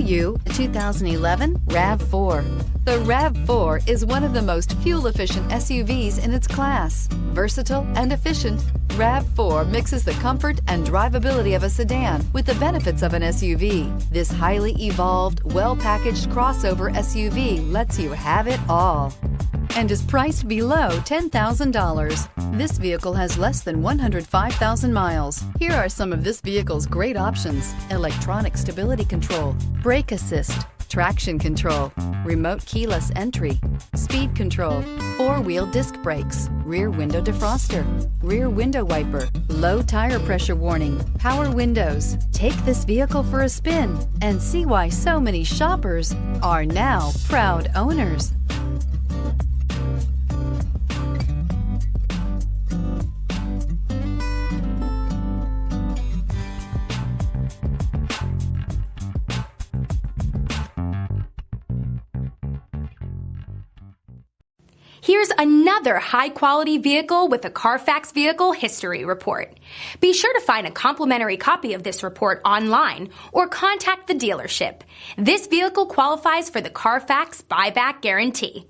You 2011 RAV4. The RAV4 is one of the most fuel-efficient SUVs in its class. Versatile and efficient, RAV4 mixes the comfort and drivability of a sedan with the benefits of an SUV. This highly evolved, well-packaged crossover SUV lets you have it all and is priced below $10,000. This vehicle has less than 105,000 miles. Here are some of this vehicle's great options: electronic stability control, brake assist, traction control, remote keyless entry, speed control, four-wheel disc brakes, rear window defroster, rear window wiper, low tire pressure warning, power windows. Take this vehicle for a spin and see why so many shoppers are now proud owners. Here's another high-quality vehicle with a Carfax Vehicle History Report. Be sure to find a complimentary copy of this report online or contact the dealership. This vehicle qualifies for the Carfax Buyback Guarantee.